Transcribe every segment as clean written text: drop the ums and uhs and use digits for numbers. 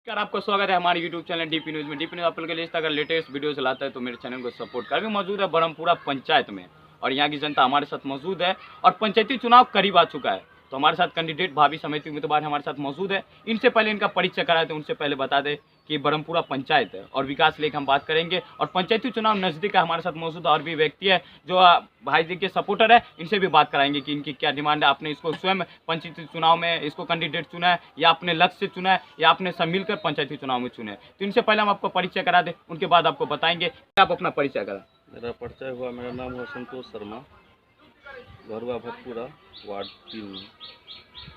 नमस्कार, आपका स्वागत है हमारे YouTube चैनल डीपी न्यूज़ में। डीपी न्यूज़ आप लोगों के लिए अगर लेटेस्ट वीडियो लाता है तो मेरे चैनल को सपोर्ट कर। अभी मौजूद है ब्रह्मपुरा पंचायत में और यहाँ की जनता हमारे साथ मौजूद है और पंचायती चुनाव करीब आ चुका है, तो हमारे साथ कैंडिडेट भावी समिति उम्मीदवार हमारे साथ मौजूद है। इनसे पहले इनका परिचय कराए तो उनसे पहले बता दें कि ब्रह्मपुरा पंचायत है और विकास लेकर हम बात करेंगे और पंचायती चुनाव नज़दीक है। हमारे साथ मौजूद और भी व्यक्ति है जो भाई जी के सपोर्टर है, इनसे भी बात कराएंगे कि इनकी क्या डिमांड है। आपने इसको स्वयं पंचायती चुनाव में इसको कैंडिडेट चुना है या अपने लक्ष्य से चुना है या आपने सब मिलकर पंचायती चुनाव में चुने। तो इनसे पहले हम आपको परिचय करा दें, उनके बाद आपको बताएंगे। आप अपना परिचय करा। मेरा परिचय हुआ, मेरा नाम हुआ संतोष शर्मा, घर हुआ भटपुरा, वार्ड 3 में,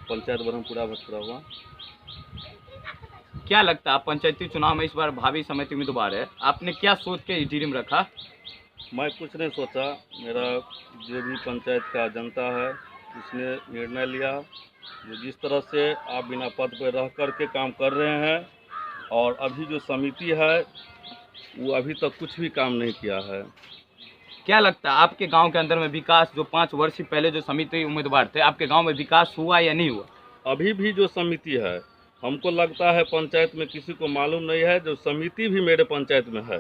पंचायत ब्रह्मपुरा भटपुरा हुआ। क्या लगता है आप पंचायती चुनाव में इस बार भावी समिति उम्मीदवार है, आपने क्या सोच के ड्रीम रखा? मैं कुछ नहीं सोचा, मेरा जो भी पंचायत का जनता है उसने निर्णय लिया। जिस तरह से आप बिना पद पर रह कर के काम कर रहे हैं और अभी जो समिति है वो अभी तक कुछ भी काम नहीं किया है। क्या लगता है आपके गांव के अंदर में विकास, जो 5 वर्ष पहले जो समिति उम्मीदवार थे, आपके गांव में विकास हुआ या नहीं हुआ? अभी भी जो समिति है, हमको लगता है पंचायत में किसी को मालूम नहीं है जो समिति भी मेरे पंचायत में है,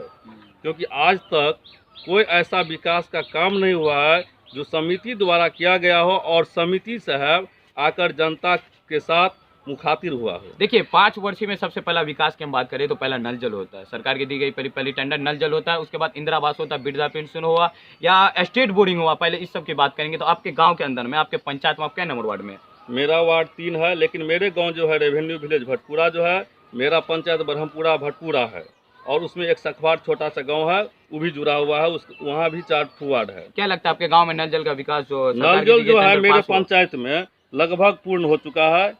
क्योंकि आज तक कोई ऐसा विकास का काम नहीं हुआ है जो समिति द्वारा किया गया हो और समिति साहब आकर जनता के साथ मुखातिब हुआ हो। देखिए, 5 वर्ष में सबसे पहला विकास की हम बात करें तो पहला नल जल होता है, सरकार की दी गई पहली टेंडर नल जल होता है। उसके बाद इंदिरा आवास होता है, वृद्धा पेंशन हुआ या स्टेट बोरिंग हुआ। पहले इस सब की बात करेंगे तो आपके गाँव के अंदर में, आपके पंचायत में, आप क्या नंबर वार्ड में? मेरा वार्ड 3 है, लेकिन मेरे गांव जो है रेवेन्यू विलेज भटपुरा जो है, मेरा पंचायत ब्रह्मपुरा भटपुरा है और उसमें एक सखवाड़ छोटा सा गांव है, वो भी जुड़ा हुआ है, वहाँ भी 4 वार्ड है। क्या लगता है आपके गांव में नल जल का विकास नल जल जो है मेरे पंचायत में लगभग पूर्ण हो चुका है।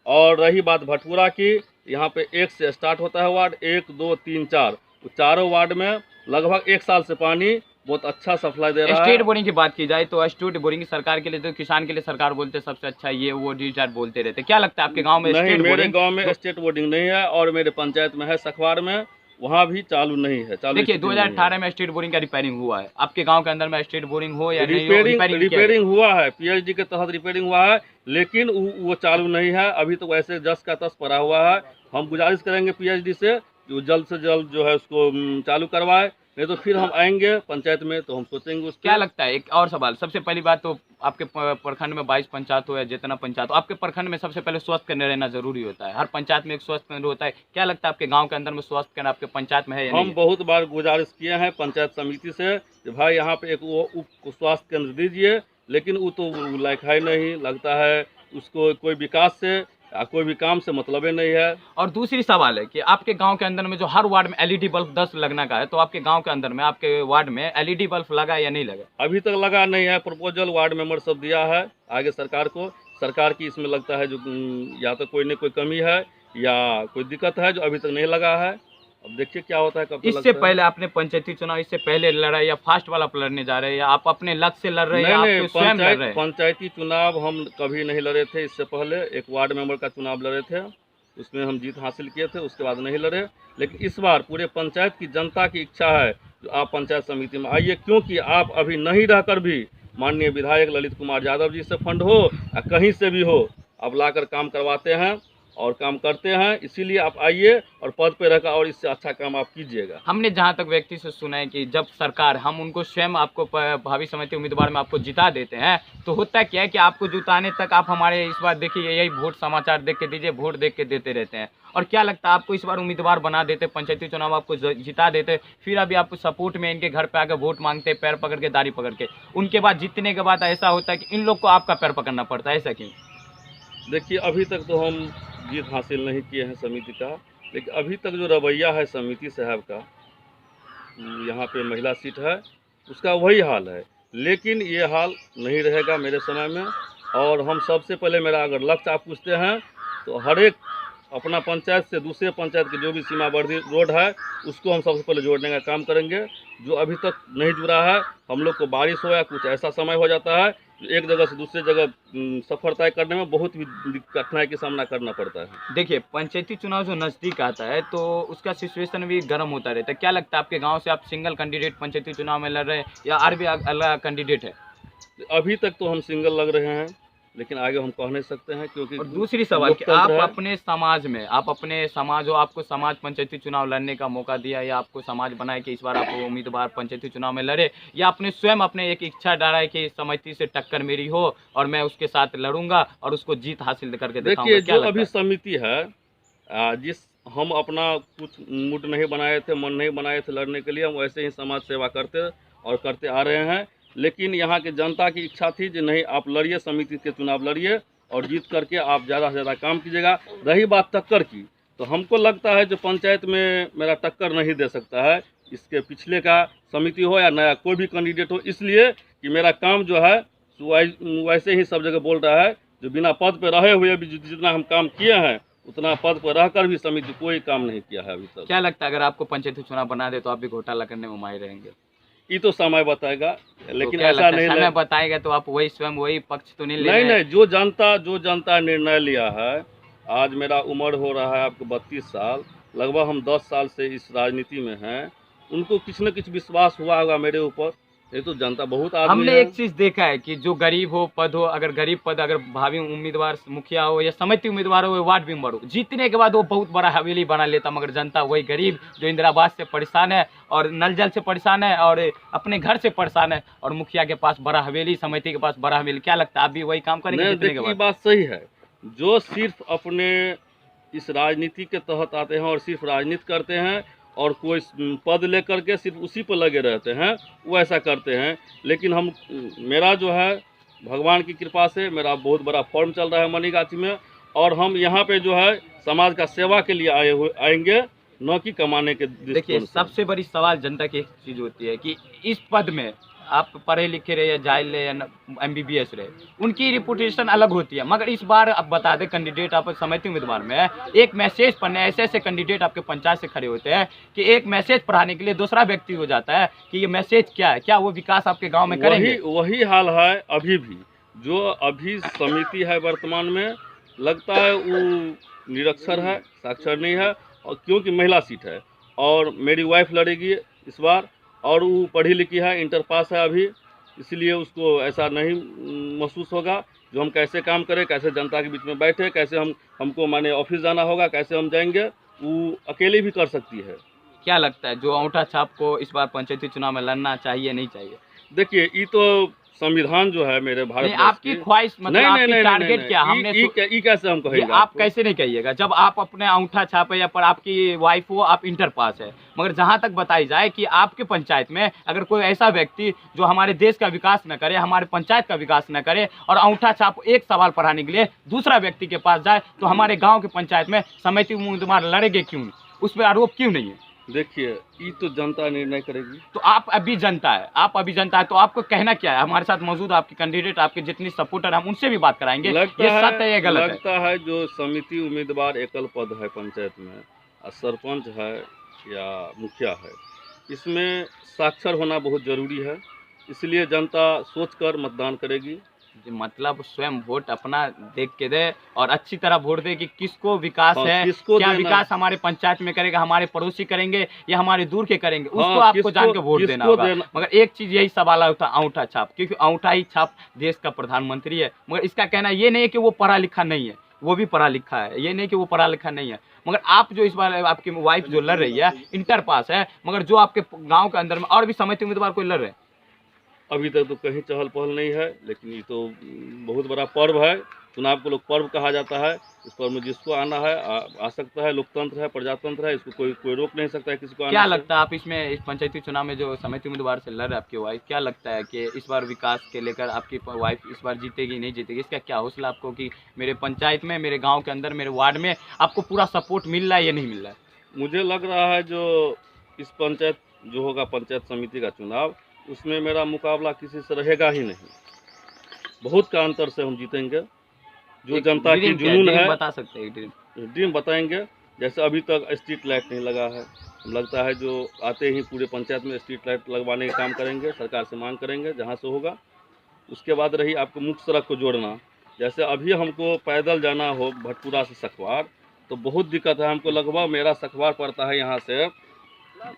और रही बात भटपुरा की, यहाँ पे 1 से स्टार्ट होता है वार्ड, 1, 2, 3, 4, चारों वार्ड में लगभग 1 साल से पानी बहुत अच्छा सप्लाई दे रहा है। स्टेट बोरिंग की बात की जाए तो स्टेट बोरिंग सरकार के लिए, तो किसान के लिए सरकार बोलते सबसे अच्छा ये वो डिजिटल बोलते रहते। क्या लगता है आपके गांव में? नहीं, मेरे गांव में स्टेट बोर्डिंग नहीं है और मेरे पंचायत में है सखवाड़ में, वहाँ भी चालू नहीं है। देखिए, 2018 में स्टेट बोरिंग का रिपेयरिंग हुआ है। आपके गांव के अंदर में स्टेट बोरिंग हो या रिपेयरिंग हुआ है, पीएचडी के तहत रिपेयरिंग हुआ है, लेकिन वो चालू नहीं है अभी तो। वैसे 10 का 10 पड़ा हुआ है। हम गुजारिश करेंगे पीएचडी से जो जल्द से जल्द जो है उसको चालू करवाए, नहीं तो फिर हम आएंगे पंचायत में तो हम सोचेंगे उसको। क्या लगता है, एक और सवाल, सबसे पहली बात तो आपके प्रखंड में 22 पंचायत हो या जितना पंचायत हो, आपके प्रखंड में सबसे पहले स्वास्थ्य केंद्र रहना जरूरी होता है। हर पंचायत में एक स्वास्थ्य केंद्र होता है। क्या लगता है आपके गांव के अंदर में स्वास्थ्य केंद्र आपके पंचायत में है या नहीं? हम बहुत बार गुजारिश किए हैं पंचायत समिति से कि भाई यहाँ पे एक वो उप स्वास्थ्य केंद्र दीजिए, लेकिन वो तो लायक है नहीं, लगता है उसको कोई विकास से कोई भी काम से मतलब ही नहीं है। और दूसरी सवाल है कि आपके गांव के अंदर में जो हर वार्ड में एलईडी बल्ब 10 लगना का है, तो आपके गांव के अंदर में, आपके वार्ड में एलईडी बल्ब लगा या नहीं लगा? अभी तक लगा नहीं है। प्रपोजल वार्ड मेंबर सब दिया है आगे सरकार को। सरकार की इसमें लगता है जो या तो कोई न कोई कमी है या कोई दिक्कत है जो अभी तक नहीं लगा है। अब देखिए क्या होता है, कब। इससे पहले आपने पंचायती चुनाव इससे पहले लड़ा या फास्ट वाला लड़ने जा रहे हैं या आप अपने लक्ष्य से लड़ रहे हैं? नहीं, पंचायती चुनाव हम कभी नहीं लड़े थे। इससे पहले एक वार्ड मेंबर का चुनाव लड़े थे, उसमें हम जीत हासिल किए थे, उसके बाद नहीं लड़े। लेकिन इस बार पूरे पंचायत की जनता की इच्छा है जो आप पंचायत समिति में आइए, क्योंकि आप अभी नहीं रहकर भी माननीय विधायक ललित कुमार यादव जी से फंड हो या कहीं से भी हो, आप लाकर काम करवाते हैं और काम करते हैं। इसीलिए आप आइए और पद पे रखा और इससे अच्छा काम आप कीजिएगा। हमने जहां तक व्यक्ति से सुना है कि जब सरकार, हम उनको स्वयं आपको भावी समिति उम्मीदवार में आपको जिता देते हैं, तो होता क्या है कि आपको जिताने तक आप हमारे इस बार देखिए यही वोट समाचार देख के दीजिए, वोट देख के देते रहते हैं। और क्या लगता है आपको इस बार उम्मीदवार बना देते, पंचायती चुनाव आपको जिता देते, फिर अभी आपको सपोर्ट में इनके घर पे आकर वोट मांगते, पैर पकड़ के, दाढ़ी पकड़ के, उनके बाद जीतने के बाद ऐसा होता है कि इन लोग को आपका पैर पकड़ना पड़ता है, ऐसा क्यों? देखिए, अभी तक तो हम जीत हासिल नहीं किए हैं समिति का, लेकिन अभी तक जो रवैया है समिति साहब का, यहाँ पे महिला सीट है, उसका वही हाल है। लेकिन ये हाल नहीं रहेगा मेरे समय में। और हम सबसे पहले, मेरा अगर लक्ष्य आप पूछते हैं तो हर एक अपना पंचायत से दूसरे पंचायत की जो भी सीमावर्ती रोड है उसको हम सबसे पहले जोड़ने का काम करेंगे। जो अभी तक नहीं जुड़ा है, हम लोग को बारिश हो या कुछ ऐसा समय हो जाता है एक जगह से दूसरी जगह सफर तय करने में बहुत ही कठिनाई का सामना करना पड़ता है। देखिए, पंचायती चुनाव जो नज़दीक आता है तो उसका सिचुएशन भी गर्म होता रहता है। क्या लगता है आपके गांव से आप सिंगल कैंडिडेट पंचायती चुनाव में लड़ रहे हैं या और भी अलग कैंडिडेट है? अभी तक तो हम सिंगल लग रहे हैं, लेकिन आगे हम कह नहीं सकते हैं, क्योंकि और दूसरी सवाल कि आप लोकतंत्र है। अपने समाज में, आप अपने समाज हो, आपको समाज पंचायती चुनाव लड़ने का मौका दिया, या आपको समाज बनाए कि इस बार आप उम्मीदवार पंचायती चुनाव में लड़े, या आपने स्वयं अपने एक इच्छा डाला है कि समिति से टक्कर मेरी हो और मैं उसके साथ लड़ूंगा और उसको जीत हासिल करके दिखाऊंगा, देखिए, क्या जो लगता अभी है? समिति है, जिस हम अपना कुछ मूड नहीं बनाए थे, मन नहीं बनाए थे लड़ने के लिए, हम वैसे ही समाज सेवा करते और करते आ रहे हैं। लेकिन यहाँ की जनता की इच्छा थी कि नहीं, आप लड़िए, समिति के चुनाव लड़िए और जीत करके आप ज़्यादा से ज़्यादा काम कीजिएगा। रही बात टक्कर की, तो हमको लगता है जो पंचायत में मेरा टक्कर नहीं दे सकता है, इसके पिछले का समिति हो या नया कोई भी कैंडिडेट हो, इसलिए कि मेरा काम जो है वैसे ही सब जगह बोल रहा है। जो बिना पद पे रहे हुए भी जितना हम काम किए हैं, उतना पद पर रहकर भी समिति कोई काम नहीं किया है अभी तक। क्या लगता है अगर आपको पंचायती चुनाव बना दे तो आप भी घोटाला करने में माहिर रहेंगे? ये तो समय बताएगा, तो लेकिन क्या ऐसा लगता है नहीं समय बताएगा तो आप वही स्वयं वही पक्ष तो नहीं ले नहीं रहे हैं? नहीं, जो जनता निर्णय लिया है। आज मेरा उम्र हो रहा है आपको 32 साल, लगभग हम 10 साल से इस राजनीति में हैं। उनको कुछ न कुछ विश्वास हुआ होगा मेरे ऊपर। ये तो जनता बहुत आदमी हमने है। एक चीज देखा है कि जो गरीब हो पद हो, अगर गरीब पद अगर भावी उम्मीदवार मुखिया हो या समिति उम्मीदवार हो, वार्ड मेंबर हो, जीतने के बाद वो बहुत बड़ा हवेली बना लेता, मगर जनता वही गरीब जो इंदिरा आवास से परेशान है और नल जल से परेशान है और अपने घर से परेशान है, और मुखिया के पास बड़ा हवेली, समिति के पास बड़ा हवेली। क्या लगता है आप भी वही काम करेंगे नहीं, जीतने के देखिए, ये बाद? बात सही है। जो सिर्फ अपने इस राजनीति के तहत आते हैं और सिर्फ राजनीति करते हैं और कोई पद लेकर के सिर्फ उसी पर लगे रहते हैं, वो ऐसा करते हैं। लेकिन मेरा जो है, भगवान की कृपा से मेरा बहुत बड़ा फॉर्म चल रहा है मनीगाछी में, और हम यहाँ पे जो है समाज का सेवा के लिए आएंगे, न कि कमाने के देखिए, दृष्टिकोण से। सबसे बड़ी सवाल जनता की एक चीज होती है कि इस पद में आप पढ़े लिखे रहे या जाहिल रहे या MBBS रहे, उनकी रिपुटेशन अलग होती है। मगर इस बार आप बता दें, कैंडिडेट आप समिति उम्मीदवार में है, एक मैसेज पढ़ने ऐसे ऐसे कैंडिडेट आपके पंचायत से खड़े होते हैं कि एक मैसेज पढ़ाने के लिए दूसरा व्यक्ति हो जाता है कि ये मैसेज क्या है, क्या वो विकास आपके गाँव में करेंगे? वही हाल है अभी भी। जो अभी समिति है वर्तमान में, लगता है वो निरक्षर है, साक्षर नहीं है, और क्योंकि महिला सीट है और मेरी वाइफ लड़ेगी इस बार, और वो पढ़ी लिखी है, इंटर पास है अभी, इसलिए उसको ऐसा नहीं महसूस होगा जो हम कैसे काम करें, कैसे जनता के बीच में बैठे, कैसे हमको माने ऑफिस जाना होगा, कैसे हम जाएंगे, वो अकेले भी कर सकती है। क्या लगता है जो अंगूठा छाप को इस बार पंचायती चुनाव में लड़ना चाहिए नहीं चाहिए? देखिए, ये तो संविधान जो है मेरे भारत नहीं, आपकी ख्वाहिश मतलब आपकी टारगेट क्या? हमने ये कैसे हम ये कहेंगे? आप कैसे नहीं कहिएगा जब आप अपने अंगूठा छापे या पर आपकी वाइफ हो, आप इंटर पास है, मगर जहां तक बताई जाए कि आपके पंचायत में अगर कोई ऐसा व्यक्ति जो हमारे देश का विकास न करे, हमारे पंचायत का विकास न करे, और अंगूठा छाप एक सवाल पढ़ाने के लिए दूसरा व्यक्ति के पास जाए, तो हमारे गाँव के पंचायत में समिति उम्मीदवार लड़ेंगे क्यों? उस पर आरोप क्यों नहीं है? देखिए, ये तो जनता निर्णय करेगी। तो आप अभी जनता है, तो आपको कहना क्या है? हमारे साथ मौजूद आपके कैंडिडेट, आपके जितनी सपोर्टर, हम उनसे भी बात कराएंगे, ये सत्य है या गलत है? लगता है जो समिति उम्मीदवार एकल पद है पंचायत में, और सरपंच है या मुखिया है, इसमें साक्षर होना बहुत जरूरी है, इसलिए जनता सोचकर मतदान करेगी। मतलब स्वयं वोट अपना देख के दे और अच्छी तरह वोट दे कि किसको विकास है, किसको क्या देना, विकास हमारे पंचायत में करेगा, हमारे पड़ोसी करेंगे या हमारे दूर के करेंगे, उसको आपको जान के वोट देना होगा। मगर एक चीज यही सवाल होता है अंगूठा छाप, क्योंकि अंगूठा ही छाप देश का प्रधानमंत्री है। मगर इसका कहना ये नहीं है कि वो पढ़ा लिखा नहीं है, वो भी पढ़ा लिखा है, ये नहीं कि वो पढ़ा लिखा नहीं है। मगर आप जो इस बार आपकी वाइफ जो लड़ रही है इंटर पास है, मगर जो आपके गाँव के अंदर में और भी समिति उम्मीदवार कोई लड़ रहे हैं? अभी तक तो कहीं चहल पहल नहीं है, लेकिन ये तो बहुत बड़ा पर्व है। चुनाव को लोग पर्व कहा जाता है। इस पर्व में जिसको आना है आ सकता है। लोकतंत्र है, प्रजातंत्र है, इसको कोई रोक नहीं सकता है किसी को आने से। क्या लगता है आप इसमें इस पंचायती चुनाव में जो समिति उम्मीदवार से लड़ रहे आपकी वाइफ, क्या लगता है कि इस बार विकास के लेकर आपकी वाइफ इस बार जीतेगी नहीं जीतेगी? इसका क्या हौसला आपको कि मेरे पंचायत में, मेरे गाँव के अंदर, मेरे वार्ड में आपको पूरा सपोर्ट मिल रहा है या नहीं मिल रहा है? मुझे लग रहा है जो इस पंचायत जो होगा, पंचायत समिति का चुनाव, उसमें मेरा मुकाबला किसी से रहेगा ही नहीं। बहुत का अंतर से हम जीतेंगे। जो जनता की जुनून है, बता सकते हैं ड्रीम बताएंगे। जैसे अभी तक स्ट्रीट लाइट नहीं लगा है, लगता है जो आते ही पूरे पंचायत में स्ट्रीट लाइट लगवाने का काम करेंगे, सरकार से मांग करेंगे जहाँ से होगा। उसके बाद रही आपको मुख्य सड़क को जोड़ना। जैसे अभी हमको पैदल जाना हो भटपुरा से सखवार, तो बहुत दिक्कत है हमको। लगभग मेरा सखवार पड़ता है यहाँ से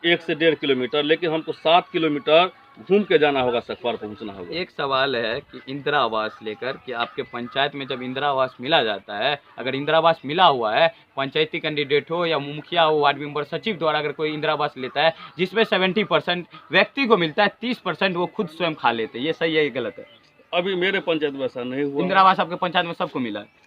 1 से 1.5 किलोमीटर, लेकिन हमको 7 किलोमीटर घूम के जाना होगा, सकपार पहुँचना होगा। एक सवाल है कि इंदिरा आवास लेकर कि आपके पंचायत में जब इंदिरा आवास मिला जाता है, अगर इंदिरा आवास मिला हुआ है, पंचायती कैंडिडेट हो या मुखिया हो, वार्ड मेंबर, सचिव द्वारा अगर कोई इंदिरा आवास लेता है जिसमें 70% व्यक्ति को मिलता है, 30% वो खुद स्वयं खा लेते हैं, ये सही है, ये गलत है? अभी मेरे पंचायत में ऐसा नहीं हुआ। इंदिरा आवास आपके पंचायत में सबको मिला है?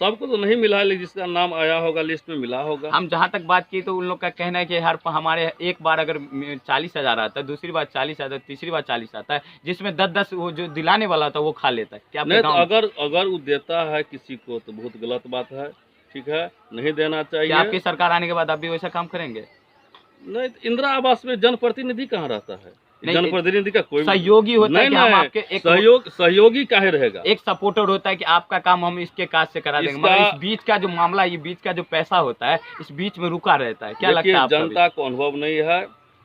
सबको तो नहीं मिला है, लेकिन जिसका नाम आया होगा लिस्ट में मिला होगा। हम जहाँ तक बात की तो उन लोग का कहना है कि हमारे एक बार अगर 40,000 आता है, दूसरी बार 40 आता है, तीसरी बार 40 आता है, जिसमें 10-10 वो जो दिलाने वाला था वो खा लेता है। क्या नहीं, तो अगर वो देता है किसी को तो बहुत गलत बात है, ठीक है, नहीं देना चाहिए। क्या आपकी सरकार आने के बाद आप भी वैसा काम करेंगे? नहीं, इंदिरा आवास में जनप्रतिनिधि कहाँ रहता है? जनप्रतिनिधि का कोई सहयोगी होता है कि हम आपके एक सहयोगी काहे रहेगा? एक सपोर्टर होता है कि आपका काम हम इसके काज से करा देंगे, मगर इस बीच का जो मामला, ये बीच का जो पैसा होता है, इस बीच में रुका रहता है। क्या लगता है आपको? जनता को अनुभव नहीं है,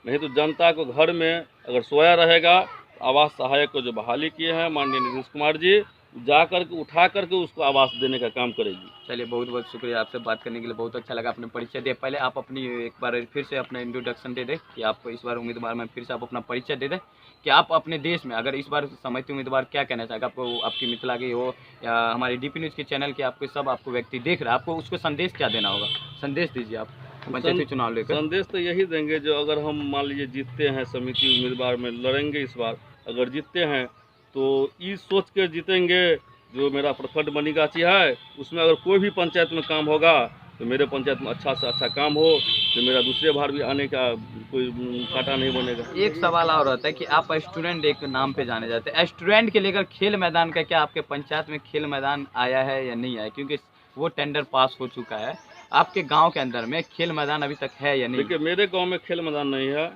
नहीं तो जनता को घर में अगर सोया रहेगा, आवास सहायक को जो बहाली किए हैं माननीय नीतीश कुमार जी, जा करके उठा करके उसको आवास देने का काम करेगी। चलिए, बहुत बहुत शुक्रिया, आपसे बात करने के लिए बहुत अच्छा लगा। आपने परिचय दिया, पहले आप अपनी एक बार फिर से अपना इंट्रोडक्शन दे दें कि आप इस बार उम्मीदवार में फिर से आप अपना परिचय दे दें कि आप अपने देश में अगर इस बार समिति उम्मीदवार क्या कहना चाहेगा, आपको आपकी मिथिला की हो या हमारे डीपी न्यूज़ के चैनल के आपको सब आपको व्यक्ति देख रहा है, आपको उसको संदेश क्या देना होगा? संदेश दीजिए आप पंचायती चुनाव लेकर। संदेश तो यही देंगे, जो अगर हम मान लीजिए जीतते हैं, समिति उम्मीदवार में लड़ेंगे इस बार, अगर जीतते हैं तो इस सोच के जीतेंगे जो मेरा प्रखंड मनीगाछी है उसमें अगर कोई भी पंचायत में काम होगा तो मेरे पंचायत में अच्छा से अच्छा काम हो, तो मेरा दूसरे बार भी आने का कोई काटा नहीं बनेगा। एक सवाल और होता है कि आप स्टूडेंट एक नाम पे जाने जाते हैं, स्टूडेंट के लेकर खेल मैदान का क्या आपके पंचायत में खेल मैदान आया है या नहीं आया? क्योंकि वो टेंडर पास हो चुका है, आपके गांव के अंदर में खेल मैदान अभी तक है या नहीं? देखिए, मेरे गांव में खेल मैदान नहीं है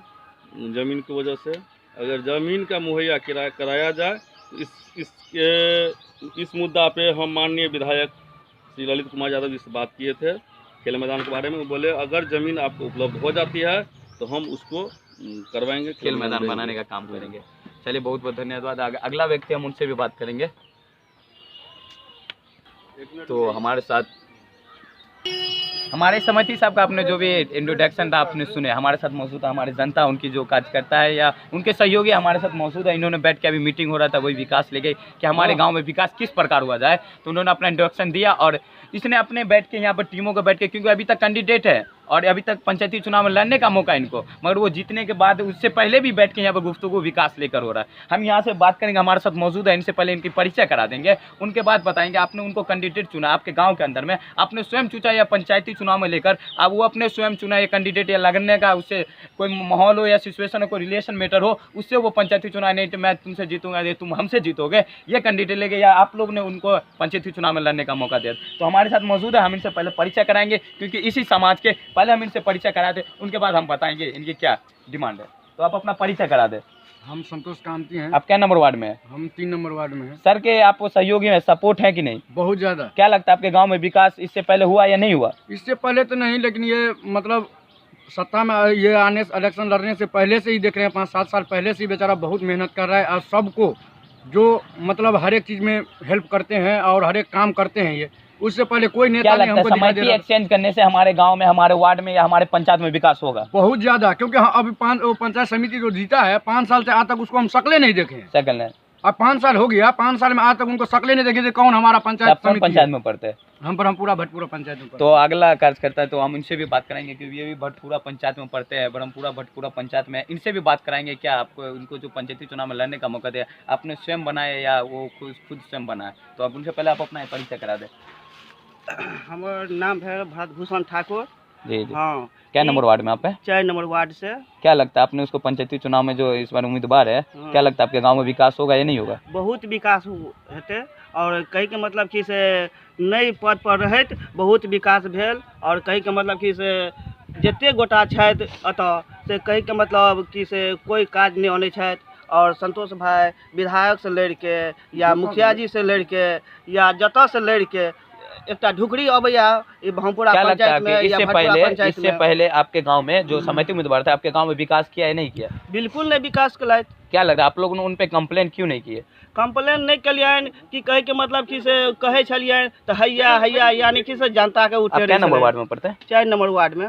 ज़मीन की वजह से। अगर ज़मीन का मुहैया कराया जाए तो इस मुद्दा पे हम माननीय विधायक श्री ललित कुमार यादव जी से बात किए थे खेल मैदान के बारे में। वो बोले अगर ज़मीन आपको उपलब्ध हो जाती है तो हम उसको करवाएंगे, खेल मैदान बनाने का काम करेंगे। चलिए, बहुत बहुत धन्यवाद। अगला व्यक्ति हम उनसे भी बात करेंगे। तो हमारे साथ हमारे समिति साहब का आपने जो भी इंट्रोडक्शन था आपने सुने, हमारे साथ मौजूद है हमारी जनता, उनकी जो कार्यकर्ता है या उनके सहयोगी हमारे साथ मौजूद है। इन्होंने बैठ के अभी मीटिंग हो रहा था, वही विकास लेके कि हमारे गांव में विकास किस प्रकार हुआ जाए, तो उन्होंने अपना इंट्रोडक्शन दिया और इसने अपने बैठ के यहाँ पर टीमों को बैठ के, क्योंकि अभी तक कैंडिडेट है और अभी तक पंचायती चुनाव में लड़ने का मौका इनको, मगर वो जीतने के बाद उससे पहले भी बैठ के यहाँ पर गुफ्तगू विकास लेकर हो रहा है। हम यहाँ से बात करेंगे, हमारे साथ मौजूद है, इनसे पहले इनकी परिचय करा देंगे, उनके बाद बताएंगे आपने उनको कैंडिडेट चुना आपके गाँव के अंदर में, आपने स्वयं चुना या पंचायती चुनाव में लेकर अब वो अपने स्वयं चुना या कैंडिडेट या लगने का उससे कोई माहौल हो या सिचुएशन हो, कोई रिलेशन मैटर हो, उससे वो पंचायती चुनाव नहीं तो मैं तुमसे जीतूंगा या तुम हमसे जीतोगे, ये कैंडिडेट लेके या आप लोग ने उनको पंचायती चुनाव में लड़ने का मौका दिया। तो हमारे साथ मौजूद है, हम इनसे पहले परिचय कराएंगे क्योंकि इसी समाज के पहले हम इनसे परिचय कराते, उनके बाद हम बताएंगे इनकी क्या डिमांड है। तो आप अपना परिचय करा दे। हम संतोष कांति हैं। आप क्या नंबर वार्ड में है? हम 3 नंबर वार्ड में हैं। सर के आप सहयोगी में सपोर्ट है कि नहीं? बहुत ज़्यादा। क्या लगता है आपके गांव में विकास इससे पहले हुआ या नहीं हुआ? इससे पहले तो नहीं, लेकिन ये मतलब सत्ता में ये आने इलेक्शन लड़ने से पहले से ही देख रहे हैं, 5-7 साल पहले से ही बेचारा बहुत मेहनत कर रहा है और सबको जो मतलब हर एक चीज़ में हेल्प करते हैं और हर एक काम करते हैं। ये उससे पहले कोई नेता नहीं हमको दिखाई दे रहा। एक्सचेंज करने से हमारे गांव में, हमारे वार्ड में या हमारे पंचायत में विकास होगा? बहुत ज़्यादा, क्योंकि अभी पंचायत समिति जो जीता है 5 साल से आज तक उसको हम शक्लें नहीं देखे हैं। शक्ल है, अब 5 साल हो गया, 5 साल में आज तक उनको शक्लें नहीं देखे थे। कौन हमारा पंचायत में पढ़ते हैं? हम पूरा भटपूरा पंचायत में। तो अगला कार्यकर्ता है तो हम उनसे भी बात कराएंगे क्योंकि ये भी भटपूरा पंचायत में पढ़ते हैं, ब्रह्मपुरा भटपूरा पंचायत में, इनसे भी बात कराएंगे। क्या आपको उनको जो पंचायती चुनाव में लड़ने का मौका दिया आपने स्वयं बनाए या वो खुद स्वयं बनाए? तो अब उनसे पहले आप अपना परिचय करा दें। हमारा नाम है भरतभूषण ठाकुर। जी जी। हाँ। क्या नंबर वार्ड में आप है? 4 नंबर वार्ड से। क्या लगता है आपने उसको पंचायती चुनाव में जो इस बार उम्मीदवार है, क्या लगता है आपके गांव में विकास होगा या नहीं होगा? बहुत विकास हेतै और कही के मतलब कि से नई पद पर रहत बहुत विकास भेल और कही के मतलब कि से जते गोटा छथि अतः से कही के मतलब कि से कोई काज नहीं आने छथि और संतोष भाई विधायक से लड़ के या मुखिया जी से लड़ के या जतऽ से लड़ के एक ढुकड़ी अबैया ब्रह्मपुरा पंचायत में या भटपूरा पंचायत में। इससे पहले आपके गांव में जो समिति उम्मीदवार था आपके गांव में विकास किया है नहीं किया? बिल्कुल नहीं विकास कलैत। क्या लग रहा है आप लोगों ने उन पे कंप्लेन क्यों नहीं किए? कंप्लेन नहीं कलियन कि कहे के मतलब कि से कहे छलियन तो हैया हैया यानी कि से जनता के उठे। क्या नंबर वार्ड में पड़ते हैं? 4 नंबर वार्ड में।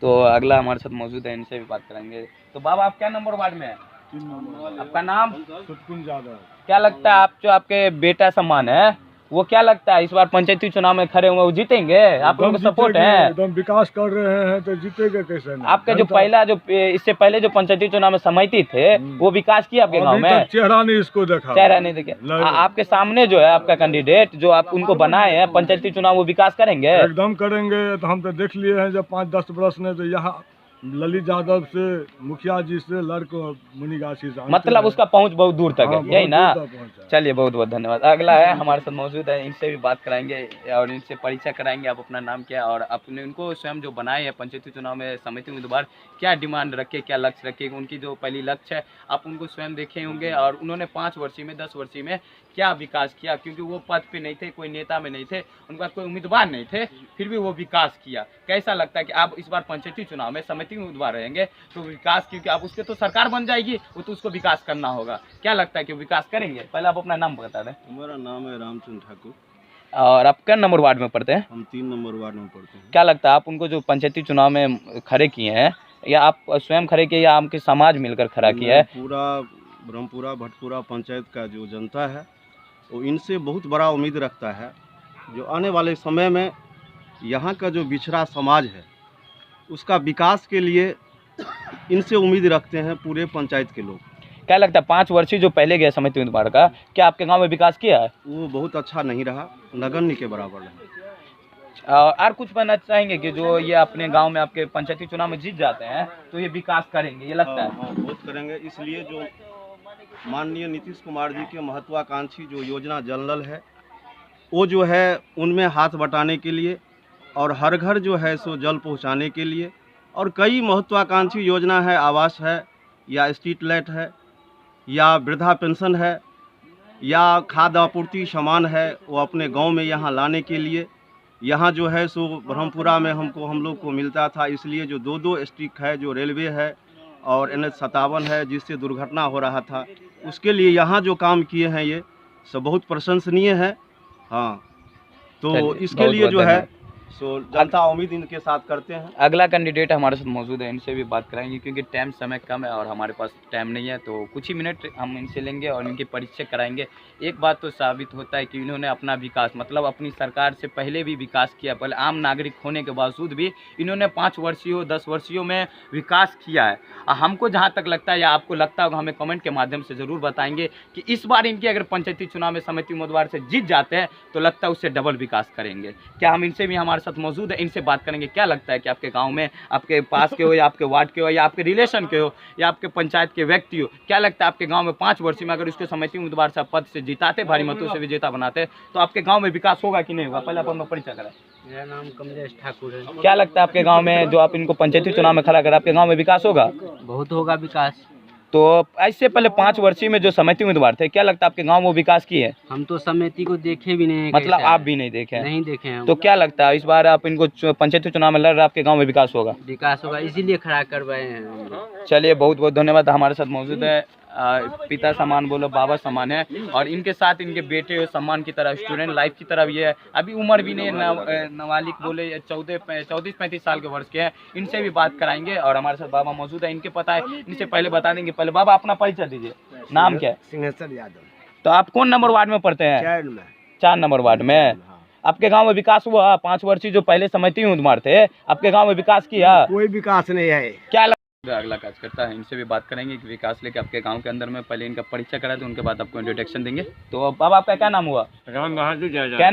तो अगला हमारे साथ मौजूद है, इनसे भी बात करेंगे। तो बाबा आप क्या नंबर वार्ड में है? आपका नाम? सुटकुन यादव। क्या लगता है आप जो आपके बेटा समान है वो क्या लगता है इस बार पंचायती चुनाव में खड़े हुए वो जीतेंगे? आप उनको सपोर्ट है? एकदम विकास कर रहे हैं तो जीतेगा कैसे नहीं? आपका जो पहला जो इससे पहले जो पंचायती चुनाव में समिति थे वो विकास किया आपके गांव में? चेहरा नहीं इसको देखा, चेहरा नहीं देखे। आपके सामने जो है आपका कैंडिडेट जो आप उनको बनाए हैं पंचायती चुनाव वो विकास करेंगे? एकदम करेंगे। तो हम तो देख लिए हैं जब 5-10 वर्ष में तो यहाँ ललित यादव से मुखिया जी से लड़को मुनिगाछी से, मतलब उसका पहुंच बहुत दूर तक है, यही ना? पहुंचा। चलिए बहुत बहुत धन्यवाद। अगला है हमारे साथ मौजूद है, इनसे भी बात कराएंगे और इनसे परिचय कराएंगे। आप अपना नाम क्या और अपने उनको स्वयं जो बनाए हैं पंचायती चुनाव में समिति उम्मीदवार क्या डिमांड रखे, क्या लक्ष्य रखे, उनकी जो पहली लक्ष्य है आप उनको स्वयं देखे होंगे और उन्होंने 5 वर्षीय में 10 वर्षीय में क्या विकास किया, क्योंकि वो पद पे नहीं थे, कोई नेता में नहीं थे, उनके पास कोई उम्मीदवार नहीं थे, फिर भी वो विकास किया। कैसा लगता है कि आप इस बार पंचायती चुनाव में समिति में उम्मीदवार रहेंगे तो विकास, क्योंकि आप उसके तो सरकार बन जाएगी वो तो उसको विकास करना होगा, क्या लगता है कि विकास करेंगे? पहले आप अपना नाम बता दें। हमारा नाम है रामचंद्र ठाकुर। और आप किन नंबर वार्ड में पढ़ते हैं? हम 3 नंबर वार्ड में पढ़ते हैं। क्या लगता है आप उनको जो पंचायती चुनाव में खड़े किए हैं या आप स्वयं खड़े किए या आपके समाज मिलकर खड़ा किया है? पूरा ब्रह्मपुरा भटपुरा पंचायत का जो जनता है वो इनसे बहुत बड़ा उम्मीद रखता है। जो आने वाले समय में यहाँ का जो बिछड़ा समाज है उसका विकास के लिए इनसे उम्मीद रखते हैं पूरे पंचायत के लोग। क्या लगता है 5 वर्षीय जो पहले गया समिति उम्मीदवार का, क्या आपके गांव में विकास किया है? वो बहुत अच्छा नहीं रहा, नगण्य के बराबर रहा। और कुछ बनना चाहेंगे कि जो ये अपने गांव में आपके पंचायती चुनाव में जीत जाते हैं तो ये विकास करेंगे, ये लगता है? हाँ, बहुत करेंगे। इसलिए जो माननीय नीतीश कुमार जी के महत्वाकांक्षी जो योजना जल नल है वो जो है उनमें हाथ बटाने के लिए और हर घर जो है सो जल पहुंचाने के लिए, और कई महत्वाकांक्षी योजना है, आवास है या स्ट्रीट लाइट है या वृद्धा पेंशन है या खाद्य आपूर्ति सामान है, वो अपने गांव में यहाँ लाने के लिए। यहाँ जो है सो ब्रह्मपुरा में हम लोग को मिलता था, इसलिए जो 2 स्ट्रीट है, जो रेलवे है और NH57 है जिससे दुर्घटना हो रहा था, उसके लिए यहाँ जो काम किए हैं ये सब बहुत प्रशंसनीय है। हाँ, तो इसके लिए जो है सो जनता उम्मीद इनके साथ करते हैं। अगला कैंडिडेट हमारे साथ मौजूद है, इनसे भी बात कराएंगे क्योंकि टाइम समय कम है और हमारे पास टाइम नहीं है, तो कुछ ही मिनट हम इनसे लेंगे और इनके परिचय कराएंगे। एक बात तो साबित होता है कि इन्होंने अपना विकास मतलब अपनी सरकार से पहले भी विकास किया, पहले आम नागरिक होने के बावजूद भी इन्होंने 5 वर्षीय 10 वर्षीय में विकास किया है। हमको जहाँ तक लगता है या आपको लगता होगा हमें कमेंट के माध्यम से ज़रूर बताएंगे कि इस बार इनके अगर पंचायती चुनाव में समिति उम्मीदवार से जीत जाते हैं तो लगता है उससे डबल विकास करेंगे। क्या हम इनसे भी हमारे साथ मौजूद है, इनसे बात करेंगे। क्या लगता है कि आपके गांव में, आपके पास के हो या आपके वार्ड के हो या आपके रिलेशन के हो या आपके पंचायत के व्यक्ति हो, क्या लगता है आपके गांव में 5 वर्ष में अगर उसके समिति उम्मीदवार से पद से जिताते, भारी मतों से विजेता बनाते तो आपके गांव में विकास होगा कि नहीं होगा? पहले अपन परिचय करें। मेरा नाम कमलेश ठाकुर है। क्या लगता है आपके गांव में जो आप इनको पंचायती चुनाव में खड़ा कर आपके गांव में विकास होगा? बहुत होगा विकास। तो इससे पहले 5 वर्षीय में जो समिति उम्मीदवार थे, क्या लगता है आपके गांव में विकास किए? हम तो समिति को देखे भी नहीं। मतलब आप भी नहीं देखे? नहीं देखे हैं। तो क्या लगता है इस बार आप इनको पंचायती चुनाव में लड़ रहे, आपके गांव में विकास होगा? विकास होगा, इसीलिए खड़ा करवाए हैं। चलिए बहुत बहुत धन्यवाद। हमारे साथ मौजूद है पिता समान बोलो बाबा समान है और इनके साथ इनके बेटे सम्मान की तरह स्टूडेंट लाइफ की तरफ ये है। अभी उम्र भी नहीं, नाबालिग बोले 34-35 साल के वर्ष के हैं। इनसे भी बात कराएंगे और हमारे साथ बाबा मौजूद है, इनके पता है, इनसे पहले बता देंगे। पहले बाबा अपना परिचय दीजिए, नाम क्या है? सिंहेश्वर यादव। तो आप कौन नंबर वार्ड में पढ़ते हैं? 4 नंबर वार्ड में। आपके गांव में विकास हुआ? 5 वर्षीय जो पहले समिति उम्मीदवार थे आपके गांव में विकास किया? कोई विकास नहीं है। क्या अगला कार्यकर्ता है, इनसे भी बात करेंगे कि विकास लेके आपके गांव के अंदर में। पहले इनका परिचय करा तो उनके बाद आपको इंट्रोडक्शन देंगे। तो बाबा आपका क्या नाम हुआ? राम बहादुर क्या जायजा।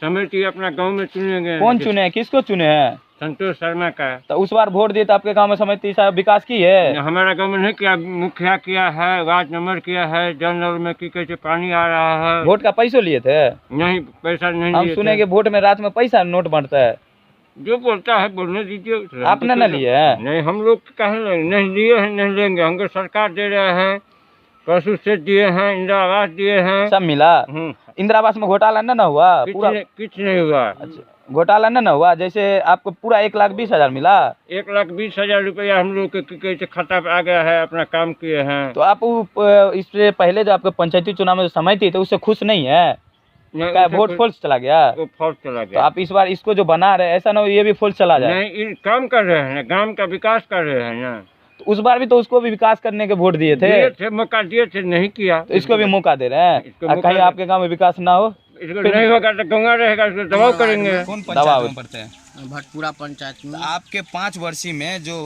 समिति अपना गांव में चुने गए। कौन चुने हैं, किसको चुने हैं? संतोष शर्मा का। तो उस बार वोट दिए तो आपके गांव में समिति साहब विकास की है? हमारा गांव में नहीं किया, मुखिया किया है, वार्ड नंबर किया है, जल नल में की कहते पानी आ रहा है। वोट का पैसा लिए थे? नहीं, पैसा नहीं हम लिए सुने थे। कि वोट में रात में पैसा नोट बढ़ता है। जो बोलता है बोलने दीजिए। आपने न लिए है? नहीं, हम लोग कहे नहीं लिए हैं, नहीं लेंगे। हमको सरकार दे रहे हैं, पशु सेठ दिए हैं, इंदिरा आवास दिए हैं, सब मिला। इंदिरा आवास में घोटाला न हुआ? पूरा कुछ नहीं हुआ। अच्छा, घोटाला न हुआ? जैसे आपको पूरा 1,20,000 मिला? 1,20,000 रुपया हम लोग के खाता पे आ गया है, अपना काम किए हैं। तो आप इससे पहले जो आपके पंचायती चुनाव में समिति थी उससे खुश नहीं है? क्या वोट फॉल्स चला गया? वो फॉल्स चला तो गया। आप इस बार इसको जो बना रहे ऐसा ना हो ये भी फॉल्स चला जाए? नहीं, काम कर रहे हैं, गांव का विकास कर रहे हैं ना। तो उस बार भी तो उसको भी विकास करने के वोट दिए थे, मौका दिए थे, नहीं किया। तो इसको भी मौका दे रहे हैं। इसको और मौका कहीं दे- आपके गांव में विकास ना हो, इसको नहीं होगा तो गंगा रहेगा, इसको दबाव करेंगे। कौन पंचायत में पढ़ते हैं? भटपुरा पंचायत में। आपके 5 वर्षीय में जो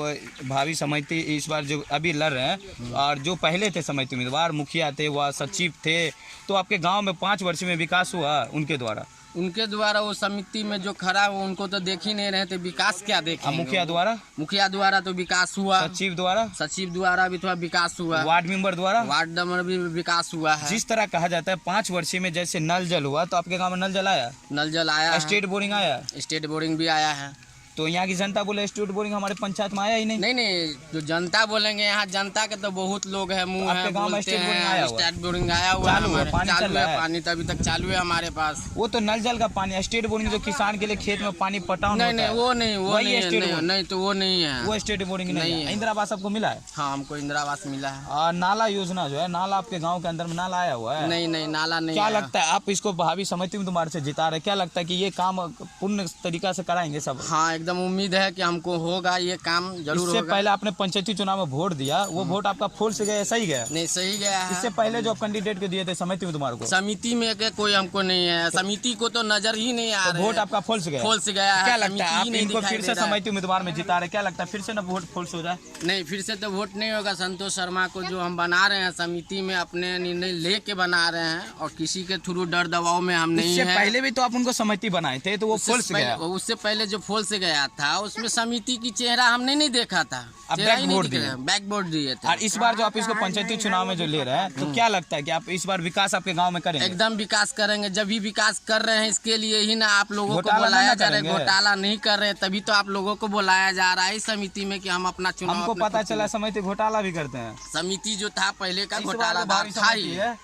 भावी समिति इस बार जो अभी लड़ रहे हैं और जो पहले थे समिति उम्मीदवार, मुखिया थे, वह सचिव थे, तो आपके गांव में 5 वर्ष में विकास हुआ उनके द्वारा? उनके द्वारा वो समिति में जो खड़ा हुआ उनको तो देख ही नहीं रहे थे, विकास क्या देखेंगे। मुखिया द्वारा? मुखिया द्वारा तो विकास हुआ, सचिव द्वारा? सचिव द्वारा भी थोड़ा विकास हुआ, वार्ड मेंबर द्वारा? वार्ड नंबर भी विकास हुआ है। जिस तरह कहा जाता है 5 वर्षीय में जैसे नल जल हुआ, तो आपके गांव में नल जल आया? नल जल आया है, स्टेट बोरिंग आया? स्टेट बोरिंग भी आया है। तो यहाँ की जनता बोले स्टेट बोरिंग हमारे पंचायत में आया ही नहीं। नहीं, जो जनता बोलेंगे, यहाँ जनता के तो बहुत लोग है, मुंह आपके है, गांव में बोलते स्टेट बोरिंग हैं। आया हुआ? स्टेट बोरिंग आया हुआ चालू है, हमारे, पानी चल चालू रहा है, है? पानी तो अभी तक चालू है हमारे पास। वो तो नल जल का पानी, स्टेट बोरिंग जो किसान के लिए खेत में पानी पटाव नहीं नहीं, वो नहीं, वो वही नहीं है, स्टेट नहीं, बोरिंग। नहीं तो वो नहीं है। वो स्टेट बोरिंग नहीं नहीं है। है। इंदिरा आवास आपको मिला है? हाँ, हमको इंदिरा आवास मिला है। और नाला योजना जो है, नाला आपके गांव के अंदर में नाला आया हुआ है? नहीं नहीं, नाला नहीं क्या आया। लगता है आप इसको भावी समिति में तुम्हारे से जिता रहे, क्या लगता है कि ये काम पूर्ण तरीका से कराएंगे सब? हाँ, एकदम उम्मीद है कि हमको होगा, ये काम जरूर इससे होगा। पहले आपने पंचायती चुनाव में वोट दिया, वो वोट आपका फुल से गया, सही गया? नहीं, सही गया है। इससे पहले जो आप कैंडिडेट को दिए थे समिति में तुम्हारे को, समिति में के कोई हमको नहीं है, समिति को तो नजर ही नहीं आ तो रहा वोट आपका फुल से गया? फॉल्स गया है। क्या लगता समिति है ही आप नहीं इनको दिखाई फिर दे से रहा है। समिति उम्मीदवार में जिता रहे, क्या लगता है फिर से ना वोट फुल हो जाए? नहीं, फिर से तो वोट नहीं होगा। संतोष शर्मा को जो हम बना रहे हैं समिति में, अपने निर्णय लेके बना रहे हैं और किसी के थ्रू डर दबाव में हम नहीं इससे है। पहले भी तो आप उनको समिति बनाए थे, तो वो फुल से गया। उससे पहले जो फॉल्स गया था उसमें समिति की चेहरा हमने नहीं देखा था, अब चेहरा ही बैक नहीं वोट दिख दिए। रहा, बैक बोर्ड दिए थे। और इस बार जो आप इसको पंचायती चुनाव में जो ले रहे हैं, तो क्या लगता है कि आप इस बार विकास आपके गांव में करेंगे? एकदम विकास करेंगे। जब भी विकास कर रहे हैं इसके लिए ही ना आप लोगों को घोटाला बुलाया ना जा रहा है। करेंगे। घोटाला नहीं कर रहे, तभी तो आप लोगों को बुलाया जा रहा है इस समिति में कि हम अपना चुनाव। हमको अपने पता खुद चला समिति घोटाला भी करते हैं। समिति जो था पहले का इस बार घोटालादार भारी था ही। समिति है।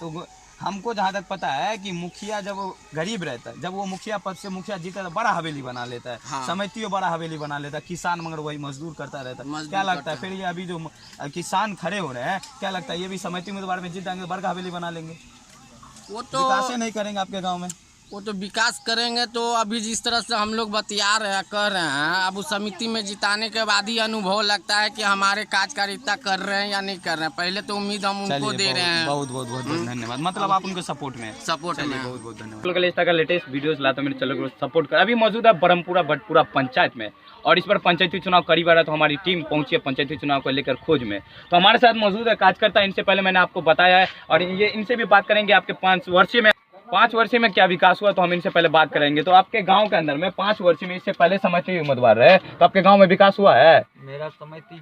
तो हमको जहाँ तक पता है कि मुखिया जब वो गरीब रहता है, जब वो मुखिया पद से मुखिया जीता है तो बड़ा हवेली बना लेता है। हाँ। समिति बड़ा हवेली बना लेता है, किसान मगर वही मजदूर करता रहता है। मजदूर क्या लगता है करता फिर ये अभी जो किसान खड़े हो रहे हैं, क्या लगता है ये भी समिति उम्मीदवार में जीत जाएंगे, बड़ा हवेली बना लेंगे? वो तो विकास ही नहीं करेंगे आपके गाँव में? वो तो विकास करेंगे। तो अभी जिस तरह से हम लोग बतिया रहे हैं, कर रहे हैं, अब उस समिति में जिताने के बाद ही अनुभव लगता है कि हमारे कार्यकारिता कर रहे हैं या नहीं कर रहे हैं। पहले तो उम्मीद हम उनको दे रहे हैं, बहुत बहुत बहुत बहुत धन्यवाद। मतलब आप उनको सपोर्ट में सपोर्ट में। बहुत बहुत धन्यवाद। इस तरह का लेटेस्ट वीडियोस लाता मेरे चैनल को सपोर्ट कर। अभी मौजूद है बरमपुरा भटपुरा पंचायत में, और इस पर पंचायती चुनाव करीब आ रहा है, तो हमारी टीम पहुंची है पंचायती चुनाव को लेकर खोज में। तो हमारे साथ मौजूद है कार्यकर्ता, इनसे पहले मैंने आपको बताया है, और ये इनसे भी बात करेंगे आपके 5 वर्ष में क्या विकास हुआ, तो हम इनसे पहले बात करेंगे। तो आपके गांव के अंदर में 5 वर्ष में, इससे पहले समिति उम्मीदवार रहे, तो आपके गांव में विकास हुआ है? मेरा समिति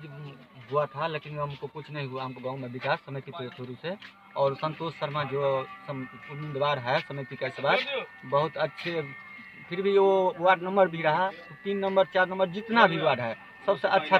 हुआ था, लेकिन हमको कुछ नहीं हुआ। हमको गांव में विकास समिति के शुरू से, और संतोष शर्मा जो उम्मीदवार है समिति का इस बार बहुत अच्छे, फिर भी वो वार्ड नंबर भी रहा, 3 नंबर 4 नंबर जितना भी वार्ड है सबसे अच्छा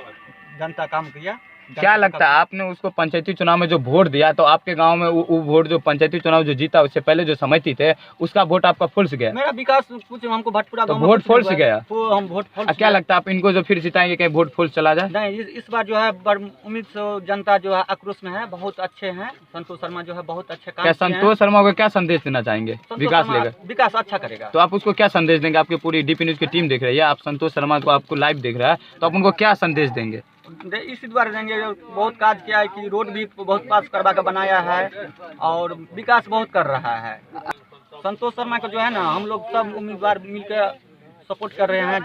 जनता काम किया। क्या लगता है आपने उसको पंचायती चुनाव में जो वोट दिया, तो आपके गांव में वो वोट जो पंचायती चुनाव जो जीता, उससे पहले जो समिति थे उसका वोट आपका फुल से गया? मेरा विकास कुछ हमको भटपुरा तो गांव में वोट कुछ फुल नहीं से हुआ है। गया? तो हम वोट फुल क्या लगता है आप इनको जो फिर जिताएंगे, कहीं वोट फुल चला जाए? नहीं, इस बार जो है बड़ उम्मीद से जनता जो है आक्रोश में है, बहुत अच्छे हैं। संतोष शर्मा जो है बहुत अच्छे काम क्या किए हैं। संतोष शर्मा को क्या संदेश देना चाहेंगे संतोष विकास शर्मा लेकर? विकास अच्छा करेगा। तो आप उसको क्या संदेश देंगे? आपकी पूरी डीपी न्यूज की टीम देख रही है, आप संतोष शर्मा को आपको लाइव देख रहा है, तो आप उनको क्या संदेश देंगे? इसी द्वारा देंगे, बहुत काज किया है कि रोड भी बहुत पास करवा के बनाया है और विकास बहुत कर रहा है। संतोष शर्मा को जो है ना, हम लोग सब उम्मीदवार मिलकर सपोर्ट कर रहे हैं।